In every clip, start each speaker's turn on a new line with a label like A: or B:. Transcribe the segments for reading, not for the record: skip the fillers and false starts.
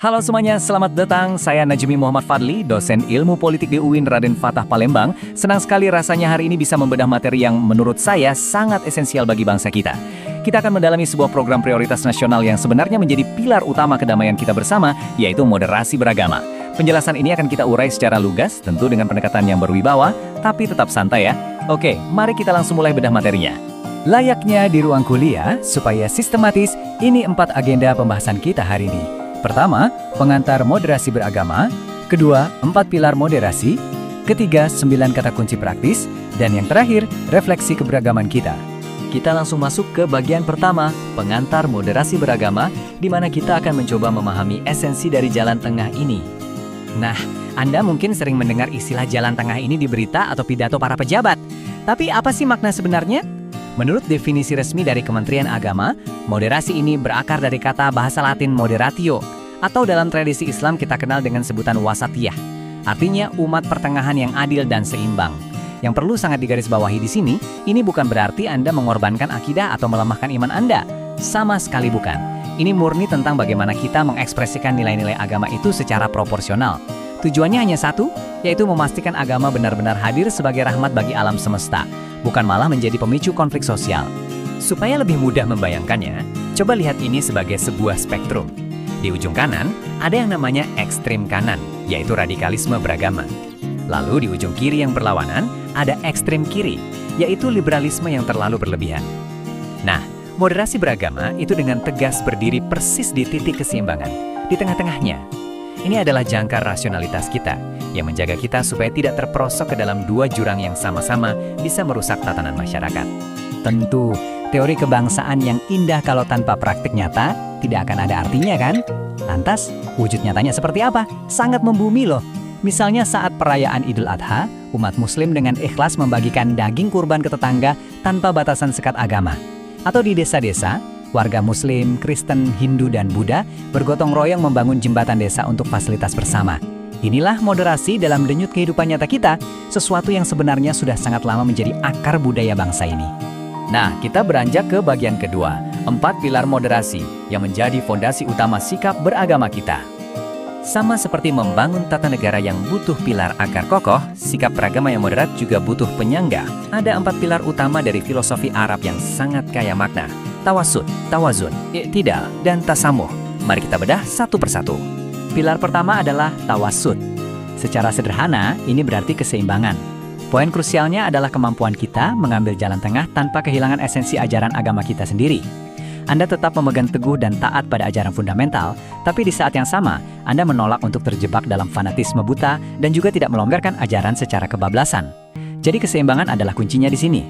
A: Halo semuanya, selamat datang. Saya Najmi Muhammad Fadli, dosen ilmu politik di UIN Raden Fatah Palembang. Senang sekali rasanya hari ini bisa membedah materi yang menurut saya sangat esensial bagi bangsa kita. Kita akan mendalami sebuah program prioritas nasional yang sebenarnya menjadi pilar utama kedamaian kita bersama, yaitu moderasi beragama. Penjelasan ini akan kita urai secara lugas, tentu dengan pendekatan yang berwibawa, tapi tetap santai ya. Oke, mari kita langsung mulai bedah materinya. Layaknya di ruang kuliah, supaya sistematis, ini 4 agenda pembahasan kita hari ini. Pertama, pengantar moderasi beragama. Kedua, 4 pilar moderasi. Ketiga, 9 kata kunci praktis. Dan yang terakhir, refleksi keberagaman kita. Kita langsung masuk ke bagian pertama, pengantar moderasi beragama, di mana kita akan mencoba memahami esensi dari jalan tengah ini. Nah, Anda mungkin sering mendengar istilah jalan tengah ini di berita atau pidato para pejabat. Tapi apa sih makna sebenarnya? Menurut definisi resmi dari Kementerian Agama, moderasi ini berakar dari kata bahasa Latin moderatio, atau dalam tradisi Islam kita kenal dengan sebutan wasatiyah. Artinya umat pertengahan yang adil dan seimbang. Yang perlu sangat digarisbawahi di sini, ini bukan berarti Anda mengorbankan akidah atau melemahkan iman Anda. Sama sekali bukan. Ini murni tentang bagaimana kita mengekspresikan nilai-nilai agama itu secara proporsional. Tujuannya hanya satu, yaitu memastikan agama benar-benar hadir sebagai rahmat bagi alam semesta, bukan malah menjadi pemicu konflik sosial. Supaya lebih mudah membayangkannya, coba lihat ini sebagai sebuah spektrum. Di ujung kanan, ada yang namanya ekstrim kanan, yaitu radikalisme beragama. Lalu di ujung kiri yang berlawanan, ada ekstrim kiri, yaitu liberalisme yang terlalu berlebihan. Nah, moderasi beragama itu dengan tegas berdiri persis di titik keseimbangan, di tengah-tengahnya. Ini adalah jangkar rasionalitas kita, yang menjaga kita supaya tidak terperosok ke dalam dua jurang yang sama-sama bisa merusak tatanan masyarakat. Tentu, teori kebangsaan yang indah kalau tanpa praktik nyata tidak akan ada artinya kan? Lantas, wujud nyatanya seperti apa? Sangat membumi loh. Misalnya saat perayaan Idul Adha, umat muslim dengan ikhlas membagikan daging kurban ke tetangga tanpa batasan sekat agama. Atau di desa-desa, warga muslim, Kristen, Hindu, dan Buddha bergotong royong membangun jembatan desa untuk fasilitas bersama. Inilah moderasi dalam denyut kehidupan nyata kita, sesuatu yang sebenarnya sudah sangat lama menjadi akar budaya bangsa ini. Nah, kita beranjak ke bagian kedua, 4 pilar moderasi yang menjadi fondasi utama sikap beragama kita. Sama seperti membangun tata negara yang butuh pilar akar kokoh, sikap beragama yang moderat juga butuh penyangga. Ada 4 pilar utama dari filosofi Arab yang sangat kaya makna. Tawasud, tawazun, i'tidal, dan tasamuh. Mari kita bedah satu persatu. Pilar pertama adalah tawasud. Secara sederhana, ini berarti keseimbangan. Poin krusialnya adalah kemampuan kita mengambil jalan tengah tanpa kehilangan esensi ajaran agama kita sendiri. Anda tetap memegang teguh dan taat pada ajaran fundamental, tapi di saat yang sama, Anda menolak untuk terjebak dalam fanatisme buta dan juga tidak melonggarkan ajaran secara kebablasan. Jadi keseimbangan adalah kuncinya di sini.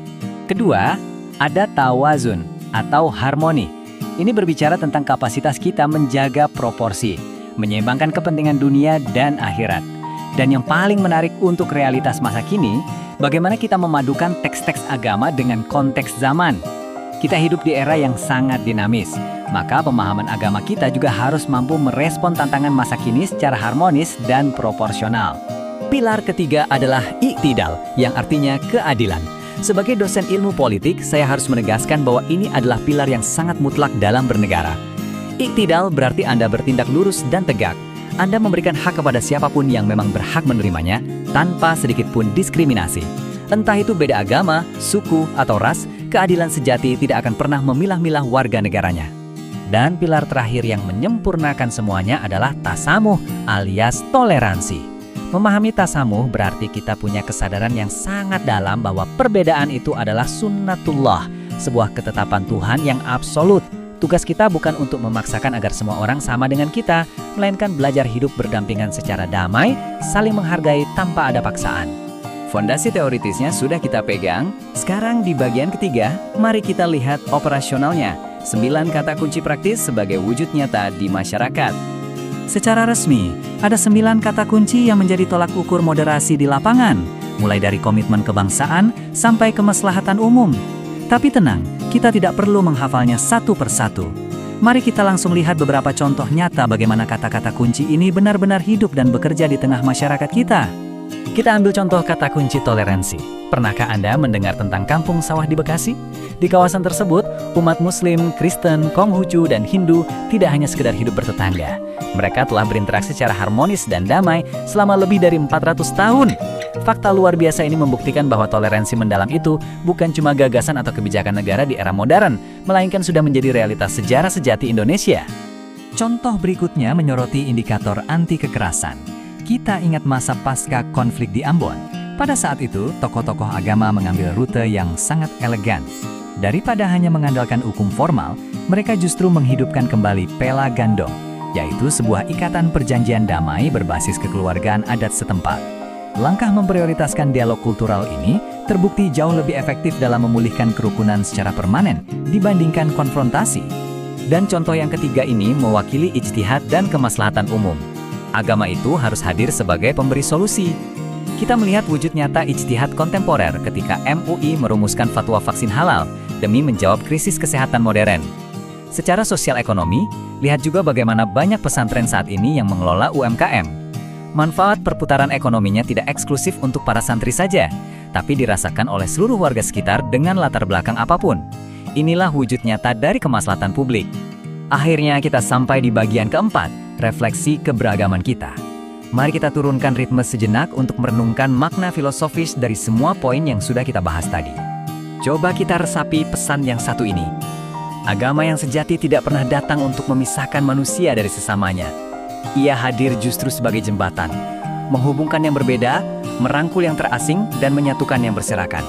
A: Kedua, ada tawazun atau harmoni. Ini berbicara tentang kapasitas kita menjaga proporsi, menyeimbangkan kepentingan dunia dan akhirat. Dan yang paling menarik untuk realitas masa kini, bagaimana kita memadukan teks-teks agama dengan konteks zaman. Kita hidup di era yang sangat dinamis, maka pemahaman agama kita juga harus mampu merespon tantangan masa kini secara harmonis dan proporsional. Pilar ketiga adalah i'tidal, yang artinya keadilan. Sebagai dosen ilmu politik, saya harus menegaskan bahwa ini adalah pilar yang sangat mutlak dalam bernegara. I'tidal berarti Anda bertindak lurus dan tegak. Anda memberikan hak kepada siapapun yang memang berhak menerimanya, tanpa sedikit pun diskriminasi. Entah itu beda agama, suku, atau ras, keadilan sejati tidak akan pernah memilah-milah warga negaranya. Dan pilar terakhir yang menyempurnakan semuanya adalah tasamuh alias toleransi. Memahami tasamuh berarti kita punya kesadaran yang sangat dalam bahwa perbedaan itu adalah sunnatullah, sebuah ketetapan Tuhan yang absolut. Tugas kita bukan untuk memaksakan agar semua orang sama dengan kita, melainkan belajar hidup berdampingan secara damai, saling menghargai tanpa ada paksaan. Fondasi teoritisnya sudah kita pegang, sekarang di bagian ketiga, mari kita lihat operasionalnya. 9 kata kunci praktis sebagai wujud nyata di masyarakat. Secara resmi, ada 9 kata kunci yang menjadi tolak ukur moderasi di lapangan, mulai dari komitmen kebangsaan sampai kemaslahatan umum. Tapi tenang, kita tidak perlu menghafalnya satu persatu. Mari kita langsung lihat beberapa contoh nyata bagaimana kata-kata kunci ini benar-benar hidup dan bekerja di tengah masyarakat kita. Kita ambil contoh kata kunci toleransi. Pernahkah Anda mendengar tentang kampung sawah di Bekasi? Di kawasan tersebut, umat Muslim, Kristen, Konghucu, dan Hindu tidak hanya sekedar hidup bertetangga. Mereka telah berinteraksi secara harmonis dan damai selama lebih dari 400 tahun. Fakta luar biasa ini membuktikan bahwa toleransi mendalam itu bukan cuma gagasan atau kebijakan negara di era modern, melainkan sudah menjadi realitas sejarah sejati Indonesia. Contoh berikutnya menyoroti indikator anti kekerasan. Kita ingat masa pasca konflik di Ambon. Pada saat itu, tokoh-tokoh agama mengambil rute yang sangat elegan. Daripada hanya mengandalkan hukum formal, mereka justru menghidupkan kembali Pela Gandong, yaitu sebuah ikatan perjanjian damai berbasis kekeluargaan adat setempat. Langkah memprioritaskan dialog kultural ini terbukti jauh lebih efektif dalam memulihkan kerukunan secara permanen dibandingkan konfrontasi. Dan contoh yang ketiga ini mewakili ijtihad dan kemaslahatan umum. Agama itu harus hadir sebagai pemberi solusi. Kita melihat wujud nyata ijtihad kontemporer ketika MUI merumuskan fatwa vaksin halal demi menjawab krisis kesehatan modern. Secara sosial ekonomi, lihat juga bagaimana banyak pesantren saat ini yang mengelola UMKM. Manfaat perputaran ekonominya tidak eksklusif untuk para santri saja, tapi dirasakan oleh seluruh warga sekitar dengan latar belakang apapun. Inilah wujud nyata dari kemaslahatan publik. Akhirnya kita sampai di bagian keempat, refleksi keberagaman kita. Mari kita turunkan ritme sejenak untuk merenungkan makna filosofis dari semua poin yang sudah kita bahas tadi. Coba kita resapi pesan yang satu ini. Agama yang sejati tidak pernah datang untuk memisahkan manusia dari sesamanya. Ia hadir justru sebagai jembatan, menghubungkan yang berbeda, merangkul yang terasing, dan menyatukan yang berserakan.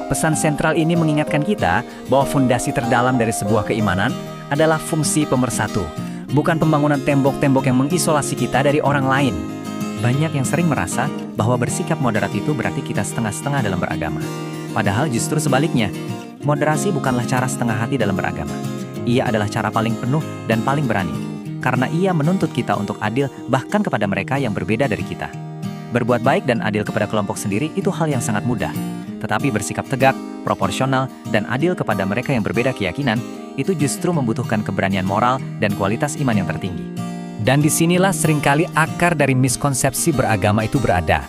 A: Pesan sentral ini mengingatkan kita bahwa fondasi terdalam dari sebuah keimanan adalah fungsi pemersatu, bukan pembangunan tembok-tembok yang mengisolasi kita dari orang lain. Banyak yang sering merasa bahwa bersikap moderat itu berarti kita setengah-setengah dalam beragama. Padahal justru sebaliknya, moderasi bukanlah cara setengah hati dalam beragama. Ia adalah cara paling penuh dan paling berani, karena ia menuntut kita untuk adil bahkan kepada mereka yang berbeda dari kita. Berbuat baik dan adil kepada kelompok sendiri itu hal yang sangat mudah. Tetapi bersikap tegak, proporsional, dan adil kepada mereka yang berbeda keyakinan, itu justru membutuhkan keberanian moral dan kualitas iman yang tertinggi. Dan disinilah seringkali akar dari miskonsepsi beragama itu berada.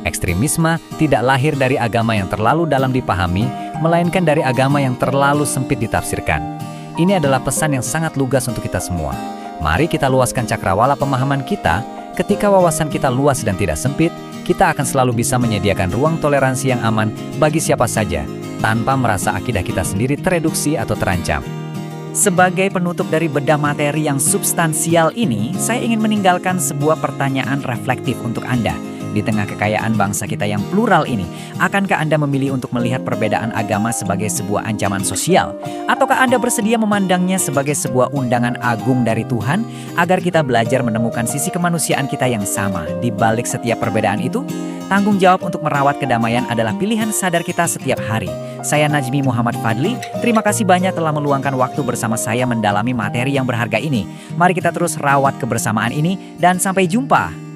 A: Ekstremisme tidak lahir dari agama yang terlalu dalam dipahami, melainkan dari agama yang terlalu sempit ditafsirkan. Ini adalah pesan yang sangat lugas untuk kita semua. Mari kita luaskan cakrawala pemahaman kita. Ketika wawasan kita luas dan tidak sempit, kita akan selalu bisa menyediakan ruang toleransi yang aman bagi siapa saja, tanpa merasa akidah kita sendiri tereduksi atau terancam. Sebagai penutup dari bedah materi yang substansial ini, saya ingin meninggalkan sebuah pertanyaan reflektif untuk Anda. Di tengah kekayaan bangsa kita yang plural ini, akankah Anda memilih untuk melihat perbedaan agama sebagai sebuah ancaman sosial? Ataukah Anda bersedia memandangnya sebagai sebuah undangan agung dari Tuhan agar kita belajar menemukan sisi kemanusiaan kita yang sama di balik setiap perbedaan itu? Tanggung jawab untuk merawat kedamaian adalah pilihan sadar kita setiap hari. Saya Najmi Muhammad Fadli, terima kasih banyak telah meluangkan waktu bersama saya mendalami materi yang berharga ini. Mari kita terus rawat kebersamaan ini dan sampai jumpa.